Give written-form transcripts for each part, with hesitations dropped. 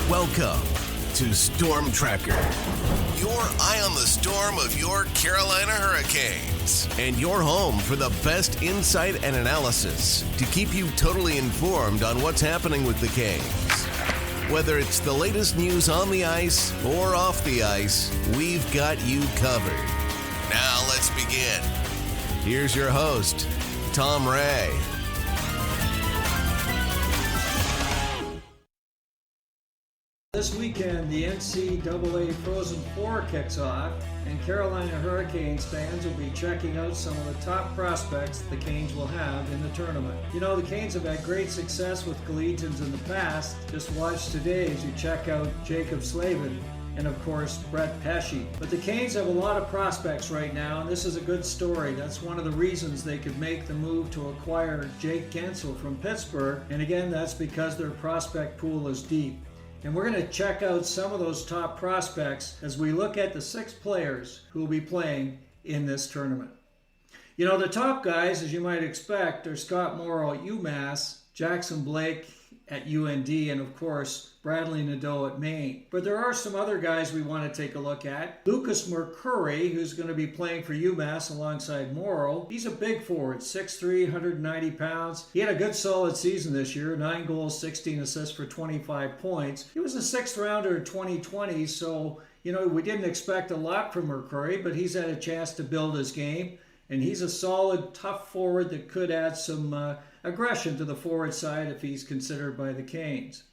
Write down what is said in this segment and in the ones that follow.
Welcome to stormTRacker, your eye on the storm of your Carolina Hurricanes, and your home for the best insight and analysis to keep you totally informed on what's happening with the Canes. Whether it's the latest news on the ice or off the ice, we've got you covered. Now let's begin. Here's your host, Tom Ray. This weekend, the NCAA Frozen Four kicks off, and Carolina Hurricanes fans will be checking out some of the top prospects the Canes will have in the tournament. You know, the Canes have had great success with collegians in the past. Just watch today as you check out Jacob Slavin and, of course, Brett Pesce. But the Canes have a lot of prospects right now, and this is a good story. That's one of the reasons they could make the move to acquire Jake Guentzel from Pittsburgh, and again, that's because their prospect pool is deep. And we're going to check out some of those top prospects as we look at the 6 players who will be playing in this tournament. You know, the top guys, as you might expect, are Scott Morrow at UMASS, Jackson Blake at UND, and of course, Bradley Nadeau at Maine. But there are some other guys we want to take a look at. Lucas Mercuri, who's going to be playing for UMass alongside Morrow. He's a big forward, 6'3", 190 pounds. He had a good solid season this year, 9 goals, 16 assists for 25 points. He was a 6th rounder in 2020, so, you know, we didn't expect a lot from Mercuri, but he's had a chance to build his game. And he's a solid, tough forward that could add some aggression to the forward side if he's considered by the Canes.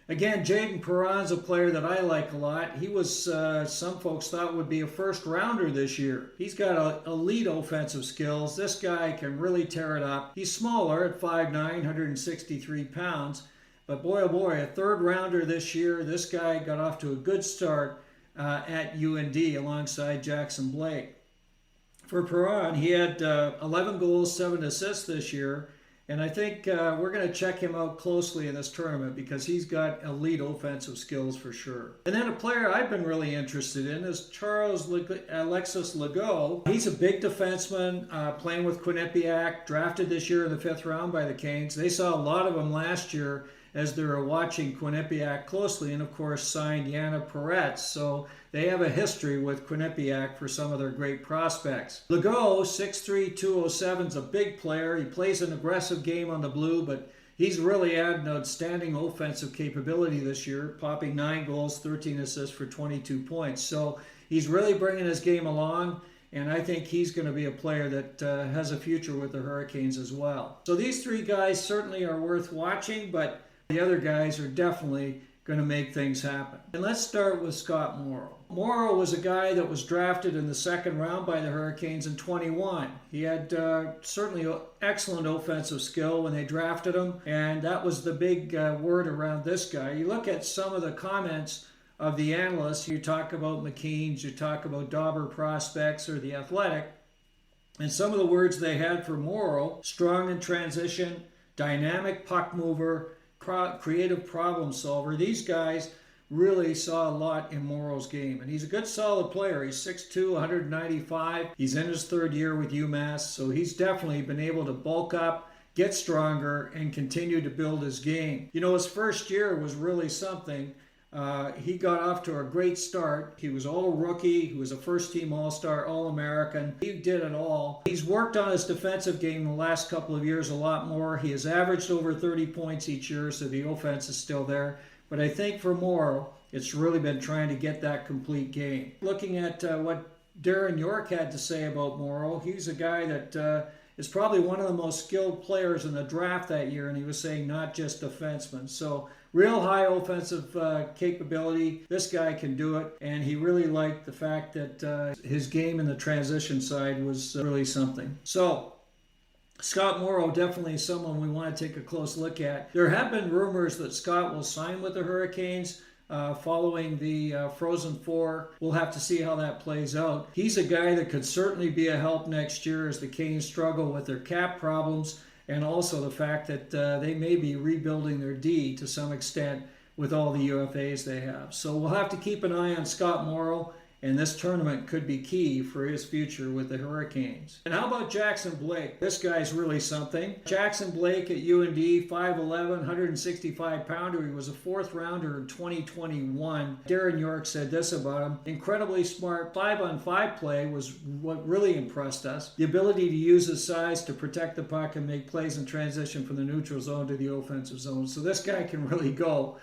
Again, Jayden Perron's a player that I like a lot. He was, some folks thought would be a first rounder this year. He's got elite offensive skills. This guy can really tear it up. He's smaller at 5'9", 163 pounds. But boy, oh boy, a 3rd rounder this year. This guy got off to a good start at UND alongside Jackson Blake. For Perron, he had 11 goals, 7 assists this year. And I think we're going to check him out closely in this tournament because he's got elite offensive skills for sure. And then a player I've been really interested in is Charles-Alexis Legault. He's a big defenseman playing with Quinnipiac, drafted this year in the 5th round by the Canes. They saw a lot of him last year as they were watching Quinnipiac closely, and of course signed Yana Peretz. So they have a history with Quinnipiac for some of their great prospects. Legault, 6'3", 207, is a big player. He plays an aggressive game on the blue, but he's really had an outstanding offensive capability this year, popping 9 goals, 13 assists for 22 points. So he's really bringing his game along, and I think he's going to be a player that has a future with the Hurricanes as well. So these 3 guys certainly are worth watching, but the other guys are definitely going to make things happen. And let's start with Scott Morrow. Morrow was a guy that was drafted in the 2nd round by the Hurricanes in 21. He had certainly excellent offensive skill when they drafted him, and that was the big word around this guy. You look at some of the comments of the analysts, you talk about McKean's, you talk about Dauber prospects or the Athletic, and some of the words they had for Morrow: strong in transition, dynamic puck mover, creative problem solver. These guys really saw a lot in Morrow's game, and he's a good solid player. He's 6'2", 195. He's in his 3rd year with UMass, so he's definitely been able to bulk up, get stronger, and continue to build his game. You know, his first year was really something. He got off to a great start. He was all rookie. He was a first-team All-Star, All-American. He did it all. He's worked on his defensive game the last couple of years a lot more. He has averaged over 30 points each year, so the offense is still there. But I think for Morrow, it's really been trying to get that complete game. Looking at what Darren York had to say about Morrow, he's a guy that is probably one of the most skilled players in the draft that year, and he was saying not just defensemen. So real high offensive capability. This guy can do it, and he really liked the fact that his game in the transition side was really something. So Scott Morrow definitely someone we want to take a close look at. There have been rumors that Scott will sign with the Hurricanes following the Frozen Four. We'll have to see how that plays out. He's a guy that could certainly be a help next year as the Canes struggle with their cap problems, and also the fact that they may be rebuilding their D to some extent with all the UFAs they have. So we'll have to keep an eye on Scott Morrow and this tournament could be key for his future with the Hurricanes. And how about Jackson Blake? This guy's really something. Jackson Blake at UND, 5'11", 165-pounder. He was a fourth rounder in 2021. Darren York said this about him: incredibly smart. 5-on-5 play was what really impressed us. The ability to use his size to protect the puck and make plays in transition from the neutral zone to the offensive zone. So this guy can really go.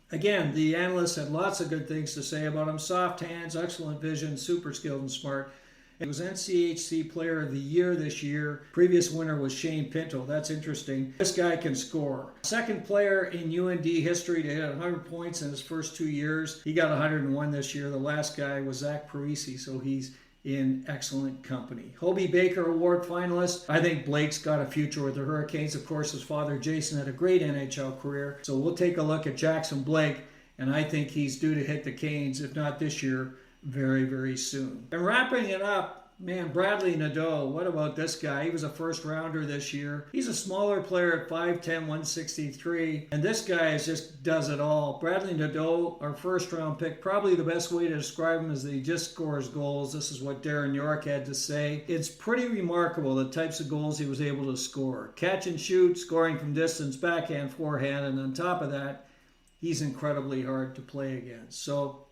Again, the analysts had lots of good things to say about him. Soft hands, excellent vision, super skilled and smart. He was NCHC Player of the Year this year. Previous winner was Shane Pinto. That's interesting. This guy can score. Second player in UND history to hit 100 points in his first 2 years. He got 101 this year. The last guy was Zach Parisi, so he's in excellent company. Hobie Baker Award finalist. I think Blake's got a future with the Hurricanes. Of course, his father Jason had a great NHL career. So we'll take a look at Jackson Blake, and I think he's due to hit the Canes, if not this year, very, very soon. And wrapping it up, man, Bradley Nadeau. What about this guy? He was a first rounder this year. He's a smaller player at 5'10", 163. And this guy just does it all. Bradley Nadeau, our first round pick. Probably the best way to describe him is that he just scores goals. This is what Darren York had to say. It's pretty remarkable the types of goals he was able to score. Catch and shoot, scoring from distance, backhand, forehand. And on top of that, he's incredibly hard to play against. So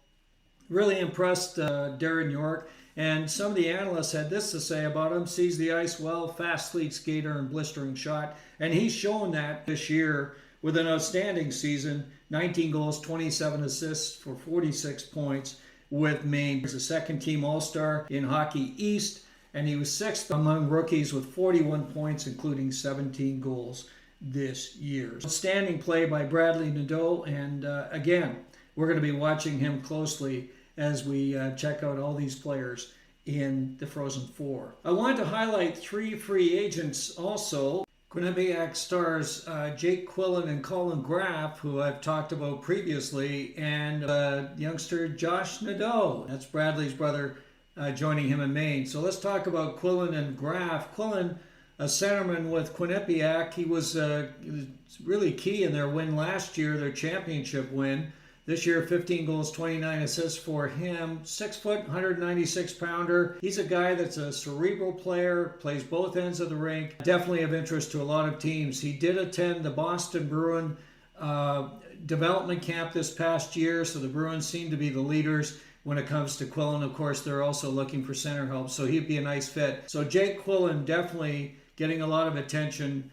really impressed Darren York. And some of the analysts had this to say about him: sees the ice well, fast fleet skater, and blistering shot. And he's shown that this year with an outstanding season, 19 goals, 27 assists for 46 points with Maine. He's a second-team All-Star in Hockey East, and he was sixth among rookies with 41 points, including 17 goals this year. Outstanding play by Bradley Nadeau, and again, we're going to be watching him closely as we check out all these players in the Frozen Four. I wanted to highlight 3 free agents also. Quinnipiac stars Jake Quillan and Collin Graf, who I've talked about previously, and youngster Josh Nadeau. That's Bradley's brother, joining him in Maine. So let's talk about Quillan and Graf. Quillan, a centerman with Quinnipiac. He was really key in their win last year, their championship win. This year, 15 goals, 29 assists for him. 6 foot, 196-pounder. He's a guy that's a cerebral player, plays both ends of the rink. Definitely of interest to a lot of teams. He did attend the Boston Bruin development camp this past year, so the Bruins seem to be the leaders when it comes to Quillan. Of course, they're also looking for center help, so he'd be a nice fit. So Jake Quillan definitely getting a lot of attention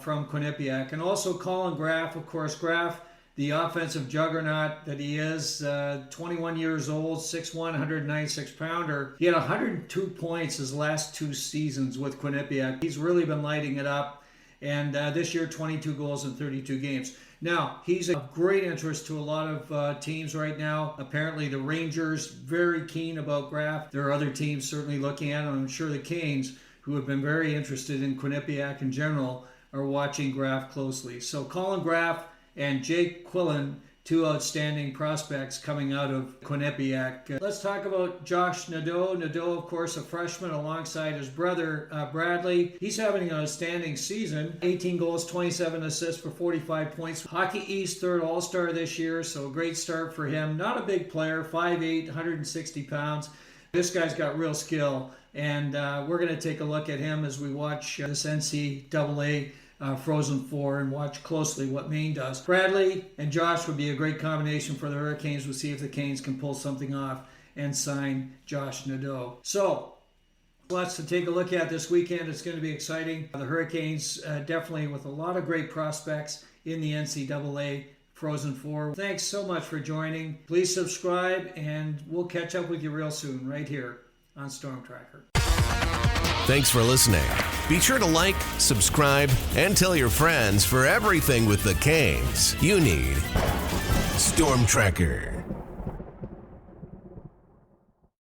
from Quinnipiac. And also Collin Graf, of course. Graf, the offensive juggernaut that he is, 21 years old, 6'1", 196-pounder. He had 102 points his last 2 seasons with Quinnipiac. He's really been lighting it up. And this year, 22 goals in 32 games. Now, he's a great interest to a lot of teams right now. Apparently, the Rangers, very keen about Graf. There are other teams certainly looking at him. I'm sure the Canes, who have been very interested in Quinnipiac in general, are watching Graf closely. So Collin Graf and Jake Quillan, 2 outstanding prospects coming out of Quinnipiac. Let's talk about Josh Nadeau. Nadeau, of course, a freshman alongside his brother Bradley. He's having an outstanding season. 18 goals, 27 assists for 45 points. Hockey East third All-Star this year, so a great start for him. Not a big player, 5'8", 160 pounds. This guy's got real skill, and we're going to take a look at him as we watch this NCAA Frozen Four and watch closely what Maine does. Bradley and Josh would be a great combination for the Hurricanes. We'll see if the Canes can pull something off and sign Josh Nadeau. So, lots to take a look at this weekend. It's going to be exciting. The Hurricanes definitely with a lot of great prospects in the NCAA Frozen Four. Thanks so much for joining. Please subscribe, and we'll catch up with you real soon right here on StormTRacker. Thanks for listening. Be sure to like, subscribe, and tell your friends for everything with the Canes. You need StormTRacker.